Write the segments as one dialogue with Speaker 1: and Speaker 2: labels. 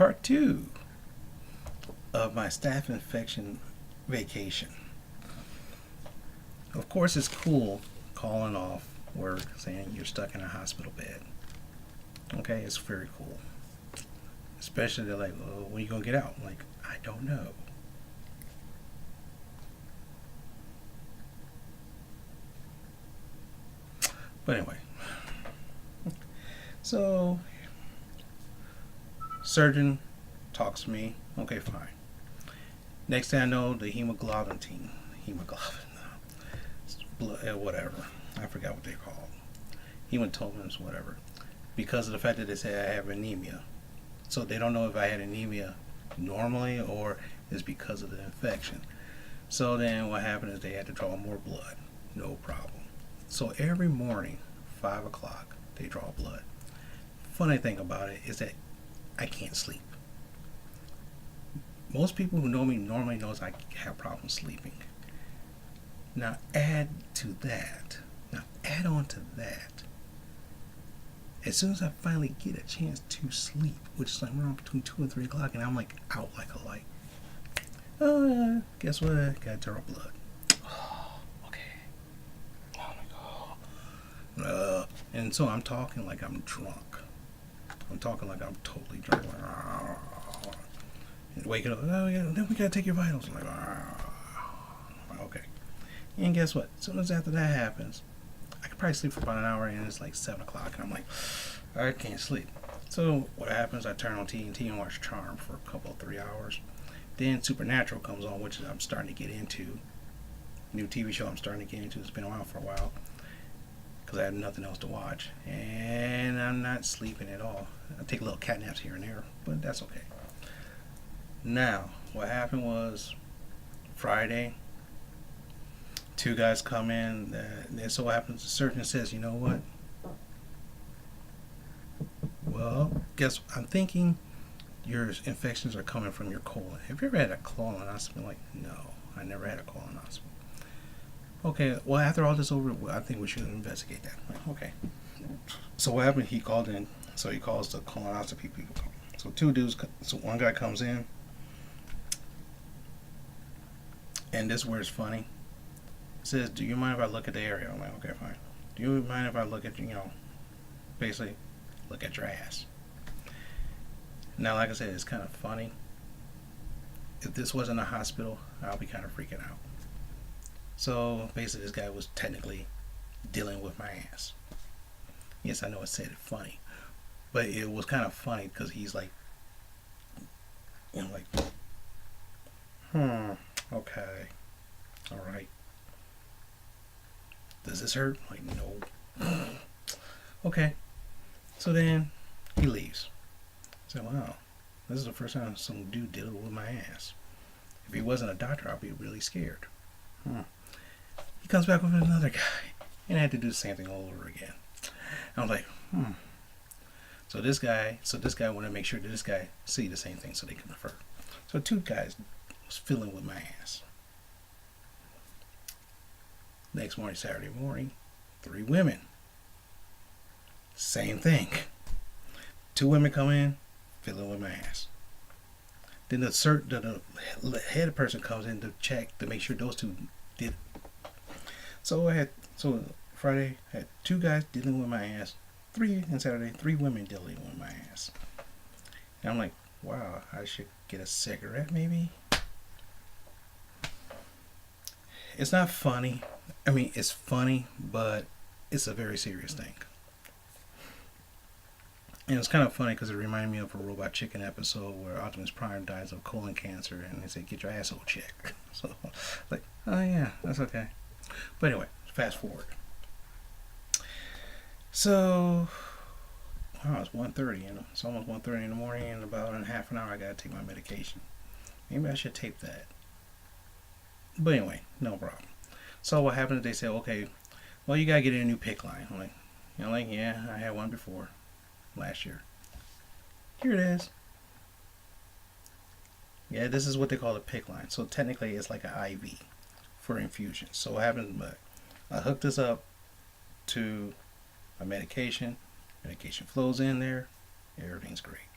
Speaker 1: Part 2 of my staph infection vacation. Of course, it's cool calling off work saying you're stuck in a hospital bed. Okay, it's very cool. Especially they're like, well, when are you going to get out? I'm like, I don't know. But anyway, so surgeon talks to me. Okay, fine. Next thing I know, the whatever. I forgot what they call it. Hematomas, whatever. Because of the fact that they say I have anemia. So they don't know if I had anemia normally or it's because of the infection. So then what happened is they had to draw more blood. No problem. So every morning, 5 o'clock, they draw blood. Funny thing about it is that I can't sleep. Most people who know me normally knows I have problems sleeping. Now add on to that. As soon as I finally get a chance to sleep, which is like around between 2 and 3 o'clock, and I'm like out like a light. Guess what? I gotta draw blood. And so I'm talking like I'm drunk. I'm talking like I'm totally drunk. And waking up, oh yeah, then we gotta take your vitals. I'm like, okay. And guess what? As soon as after that happens, I could probably sleep for about an hour, and it's like 7 o'clock, and I'm like, I can't sleep. So what happens? I turn on TNT and watch Charm for a couple, 3 hours. Then Supernatural comes on, which I'm starting to get into. New TV show I'm starting to get into. It's been around for a while. Because I have nothing else to watch, and I'm not sleeping at all. I take little cat naps here and there, but that's okay. Now, what happened was Friday, 2 guys come in, and so what happens, the surgeon says, you know what? Well, I'm thinking your infections are coming from your colon. Have you ever had a colonoscopy? I'm like, no, I never had a colonoscopy. Okay, well, after all this over, I think we should investigate that. Okay. So what happened? He called in. So he calls the colonoscopy people. So 2 dudes. So one guy comes in, and this is where it's funny. It says, "Do you mind if I look at the area?" I'm like, "Okay, fine." Do you mind if I look at basically look at your ass? Now, like I said, it's kind of funny. If this wasn't a hospital, I'll be kind of freaking out. So basically, this guy was technically dealing with my ass. Yes, I know I said it funny, but it was kind of funny because he's like, like, okay, all right. Does this hurt? Like, no. Okay. So then he leaves. I said, wow, this is the first time some dude dealing with my ass. If he wasn't a doctor, I'd be really scared. He comes back with another guy, and I had to do the same thing all over again. I was like, So this guy wanted to make sure that this guy see the same thing so they can refer. So 2 guys was fiddling with my ass. Next morning, Saturday morning, 3 women. Same thing. 2 women come in, fiddling with my ass. Then the head person comes in to check to make sure those 2 did it. So Friday I had 2 guys dealing with my ass, and Saturday 3 women dealing with my ass. And I'm like, wow, I should get a cigarette maybe. It's not funny. I mean, it's funny, but it's a very serious thing. And it's kind of funny because it reminded me of a Robot Chicken episode where Optimus Prime dies of colon cancer, and they say, get your asshole checked. So, like, oh yeah, that's okay. But anyway, fast forward. So, it's 1:30, it's almost 1:30 in the morning, and about in half an hour I gotta take my medication. Maybe I should tape that. But anyway, no problem. So what happened is they said, okay, well, you gotta get a new PICC line. I'm like, yeah, I had one before, last year. Here it is. Yeah, this is what they call a PICC line. So technically it's like an IV for infusion. So what happens, but I hooked this up to a medication flows in there, everything's great.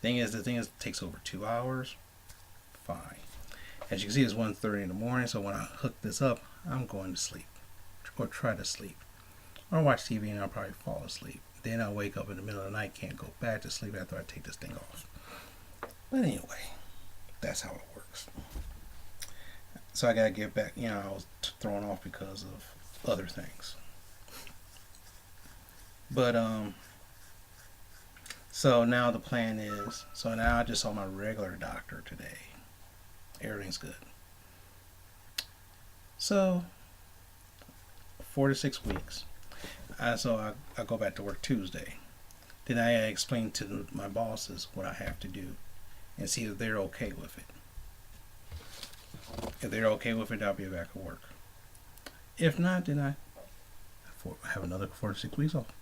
Speaker 1: The thing is, it takes over 2 hours. Fine. As you can see, it's 1:30 in the morning, so when I hook this up, I'm going to sleep. Or try to sleep. Or watch TV and I'll probably fall asleep. Then I'll wake up in the middle of the night, can't go back to sleep after I take this thing off. But anyway, that's how it works. So I gotta get back, I was thrown off because of other things. But so now the plan is, so now I just saw my regular doctor today. Everything's good. So 4 to 6 weeks. I go back to work Tuesday. Then I explain to my bosses what I have to do and see if they're okay with it. If they're okay with it, I'll be back at work. If not, then I have another 4 to 6 weeks off.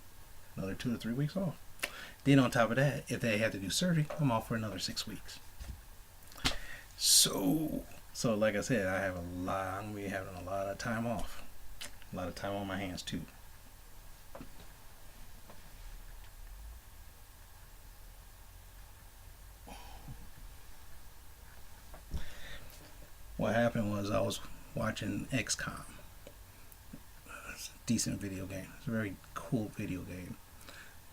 Speaker 1: Another 2 to 3 weeks off. Then on top of that, if they have to do surgery, I'm off for another 6 weeks. So like I said, I'm gonna be having a lot of time off. A lot of time on my hands too. What happened was I was watching XCOM. It's a decent video game. It's a very cool video game.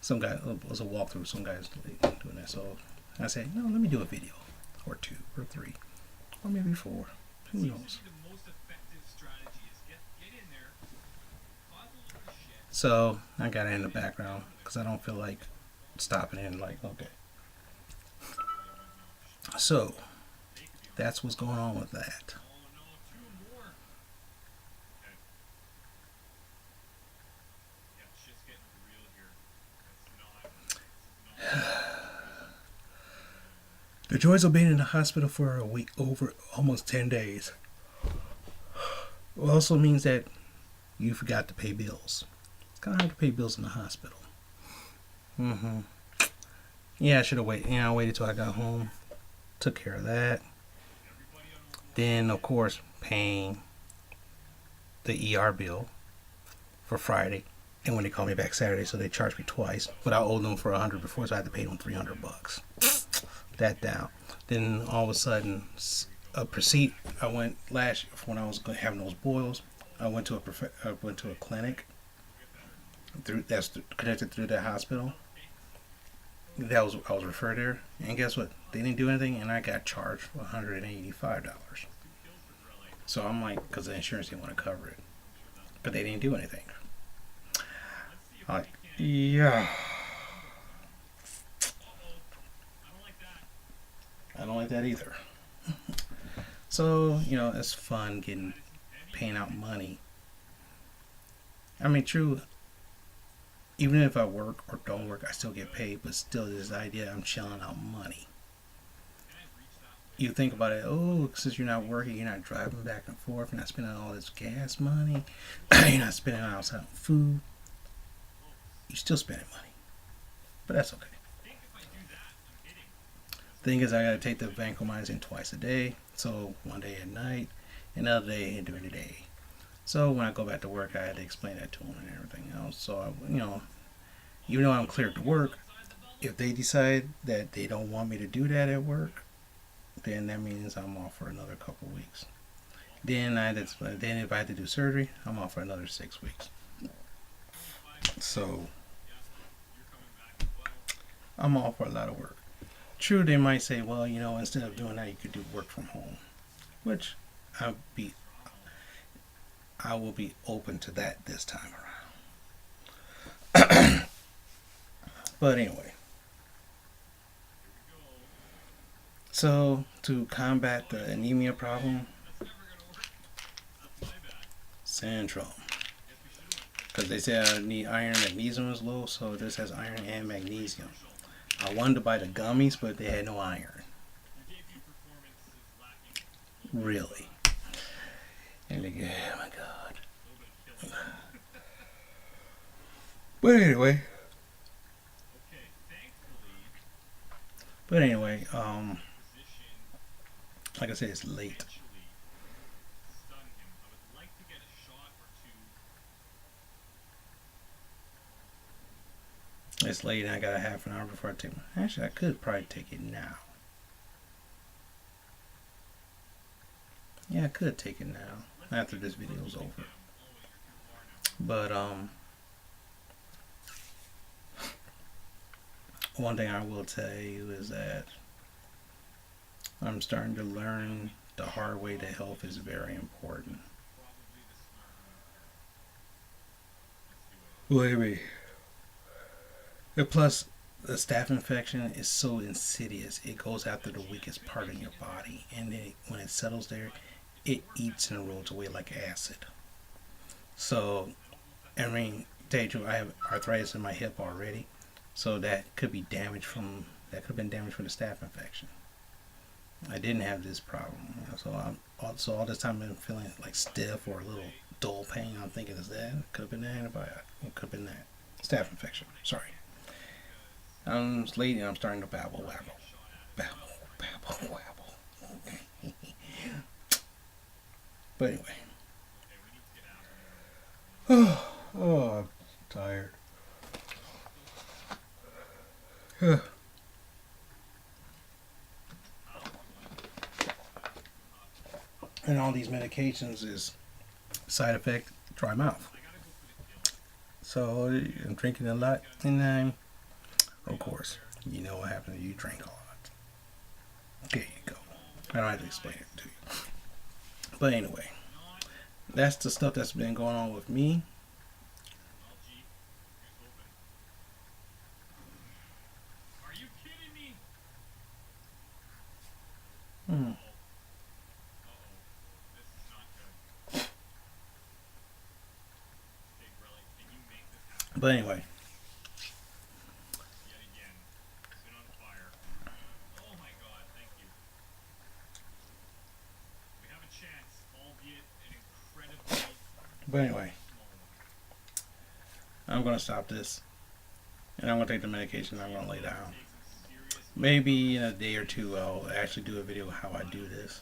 Speaker 1: Some guy, it was a walkthrough. Some guys doing that. So I said, no, let me do a video, or 2, or 3, or maybe 4. Who knows? So I got it in the background because I don't feel like stopping it and okay. So that's what's going on with that. The joys of being in the hospital for a week, over almost 10 days. It also means that you forgot to pay bills. It's kind of hard to pay bills in the hospital. Yeah, I should have waited. I waited till I got home. Took care of that. Then, of course, paying the ER bill for Friday. And when they called me back Saturday, so they charged me twice. But I owed them for $100 before, so I had to pay them $300. That down. Then all of a sudden, I went when I was having those boils. I went to a clinic that's connected through that hospital. I was referred there, and guess what? They didn't do anything, and I got charged for $185. So I'm like, because the insurance didn't want to cover it, but they didn't do anything. I'm like, yeah. I don't like that either. So, it's fun paying out money. I mean, true, even if I work or don't work, I still get paid, but still this idea I'm shelling out money. You think about it, since you're not working, you're not driving back and forth, you're not spending all this gas money, you're not spending outside on food, you're still spending money. But that's okay. Thing is, I gotta take the vancomycin twice a day. So one day at night, another day during the day. So when I go back to work, I had to explain that to them and everything else. So even though I'm cleared to work, if they decide that they don't want me to do that at work, then that means I'm off for another couple of weeks. Then if I had to do surgery, I'm off for another 6 weeks. So I'm off for a lot of work. True, they might say, well, instead of doing that, you could do work from home, which I will be open to that this time around. But anyway, so to combat the anemia problem, syndrome, because they say I need iron, magnesium is low, so this has iron and magnesium. I wanted to buy the gummies, but they had no iron. Really. And they go, oh my god. But anyway. Like I said, it's late. it's late and I got a half an hour before I take my. Actually, I could probably take it now. Yeah, I could take it now after this video is over. But one thing I will tell you is that I'm starting to learn the hard way that health is very important. Believe me. And plus, the staph infection is so insidious. It goes after the weakest part in your body, and then when it settles there, it eats and rolls away like acid. So, I mean, tell you the truth, I have arthritis in my hip already, so that could be damaged from that could have been damaged from the staph infection. I didn't have this problem, so all this time I've been feeling like stiff or a little dull pain. I'm thinking, is that could have been the antibiotic? It could have been that staph infection. Sorry. I'm late and I'm starting to babble, wabble. Okay. But anyway. Oh, I'm tired. And all these medications is side effect, dry mouth. So I'm drinking a lot, and of course, you know what happens when you drink a lot. There you go. I don't have to explain it to you. But anyway, that's the stuff that's been going on with me. But anyway. But anyway, I'm going to stop this. And I'm going to take the medication and I'm going to lay down. Maybe in a day or two I'll actually do a video of how I do this.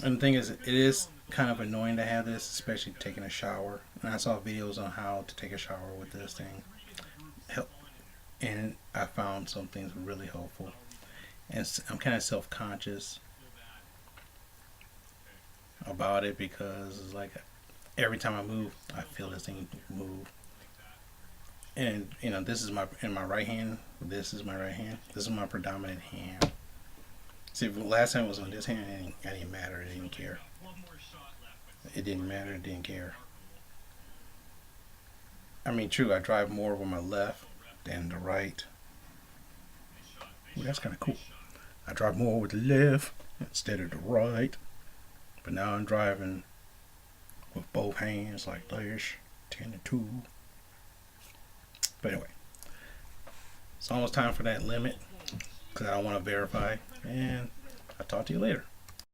Speaker 1: And the thing is, it is kind of annoying to have this, especially taking a shower. And I saw videos on how to take a shower with this thing. And I found some things really helpful. And I'm kind of self-conscious about it because it's like every time I move, I feel this thing move. And you know, this is in my right hand. This is my right hand. This is my predominant hand. See, last time it was on this hand, it didn't matter. It didn't care. It didn't matter. It didn't care. I mean, true, I drive more with my left than the right. Ooh, that's kind of cool. I drive more with the left instead of the right. But now I'm driving with both hands like this, 10 to 2. But anyway, it's almost time for that limit because I don't want to verify. And I'll talk to you later.